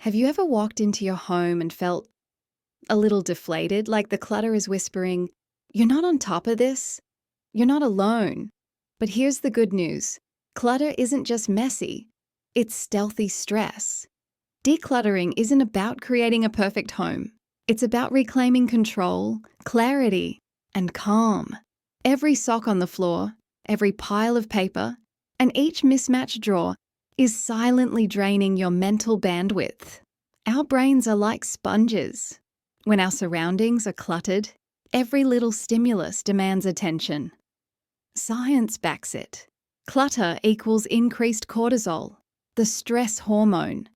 Have you ever walked into your home and felt a little deflated, like the clutter is whispering, "You're not on top of this. You're not alone." But here's the good news. Clutter isn't just messy, it's stealthy stress. Decluttering isn't about creating a perfect home. It's about reclaiming control, clarity, and calm. Every sock on the floor, every pile of paper, and each mismatched drawer is silently draining your mental bandwidth. Our brains are like sponges. When our surroundings are cluttered, every little stimulus demands attention. Science backs it. Clutter equals increased cortisol, the stress hormone.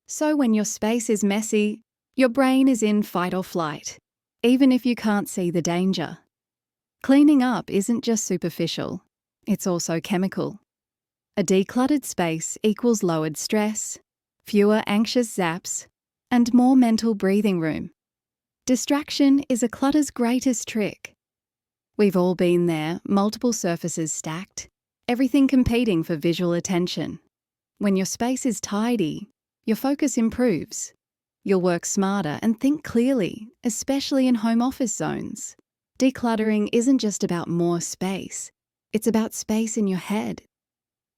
So when your space is messy, your brain is in fight or flight, even if you can't see the danger. Cleaning up isn't just superficial, it's also chemical. A decluttered space equals lowered stress, fewer anxious zaps, and more mental breathing room. Distraction is a clutter's greatest trick. We've all been there, multiple surfaces stacked, everything competing for visual attention. When your space is tidy, your focus improves. You'll work smarter and think clearly, especially in home office zones. Decluttering isn't just about more space, it's about space in your head.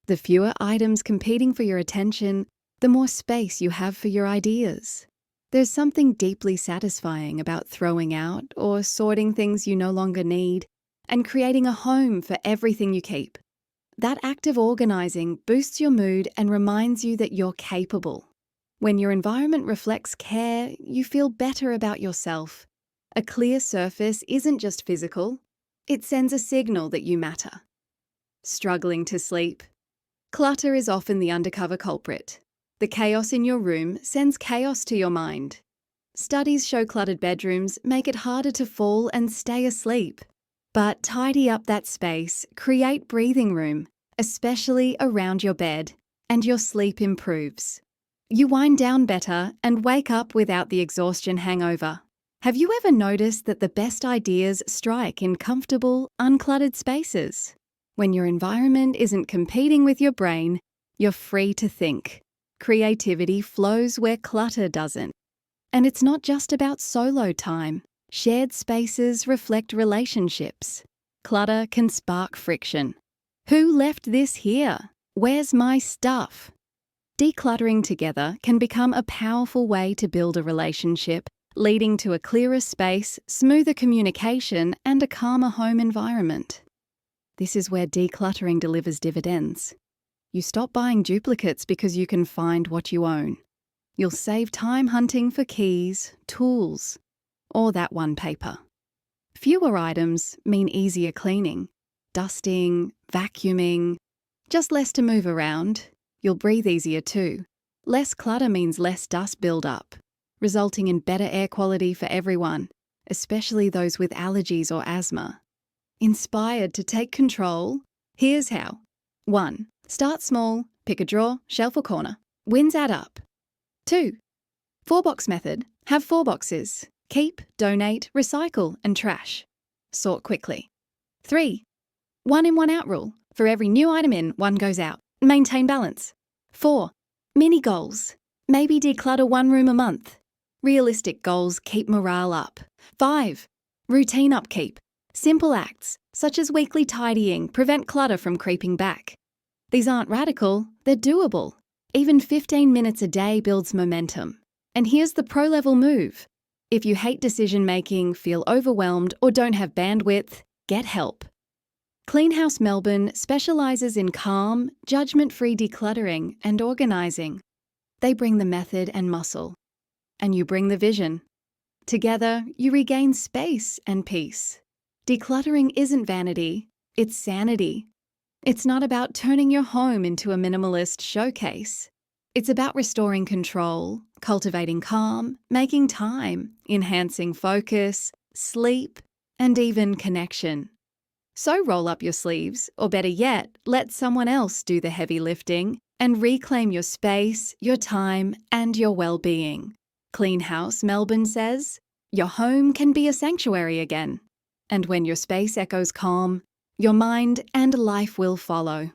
The fewer items competing for your attention, the more space you have for your ideas. There's something deeply satisfying about throwing out or sorting things you no longer need and creating a home for everything you keep. That act of organizing boosts your mood and reminds you that you're capable. When your environment reflects care, you feel better about yourself. A clear surface isn't just physical, it sends a signal that you matter. Struggling to sleep? Clutter is often the undercover culprit. The chaos in your room sends chaos to your mind. Studies show cluttered bedrooms make it harder to fall and stay asleep. But tidy up that space, create breathing room, especially around your bed, and your sleep improves. You wind down better and wake up without the exhaustion hangover. Have you ever noticed that the best ideas strike in comfortable, uncluttered spaces? When your environment isn't competing with your brain, you're free to think. Creativity flows where clutter doesn't. And it's not just about solo time. Shared spaces reflect relationships. Clutter can spark friction. Who left this here? Where's my stuff? Decluttering together can become a powerful way to build a relationship, leading to a clearer space, smoother communication, and a calmer home environment. This is where decluttering delivers dividends. You stop buying duplicates because you can find what you own. You'll save time hunting for keys, tools, or that one paper. Fewer items mean easier cleaning, dusting, vacuuming, just less to move around. You'll breathe easier too. Less clutter means less dust build-up, resulting in better air quality for everyone, especially those with allergies or asthma. Inspired to take control? Here's how. 1. Start small, pick a drawer, shelf or corner. Wins add up. 2. 4-box method. Have 4 boxes. Keep, donate, recycle and trash. Sort quickly. 3. 1 in, 1 out rule. For every new item in, 1 goes out. Maintain balance. 4. Mini goals. Maybe declutter 1 room a month. Realistic goals keep morale up. 5. Routine upkeep. Simple acts, such as weekly tidying, prevent clutter from creeping back. These aren't radical, they're doable. Even 15 minutes a day builds momentum. And here's the pro-level move. If you hate decision-making, feel overwhelmed, or don't have bandwidth, get help. Clean House Melbourne specialises in calm, judgment-free decluttering and organising. They bring the method and muscle. And you bring the vision. Together, you regain space and peace. Decluttering isn't vanity, it's sanity. It's not about turning your home into a minimalist showcase. It's about restoring control, cultivating calm, making time, enhancing focus, sleep, and even connection. So roll up your sleeves, or better yet, let someone else do the heavy lifting and reclaim your space, your time, and your well-being. Clean House Melbourne says, your home can be a sanctuary again. And when your space echoes calm, your mind and life will follow.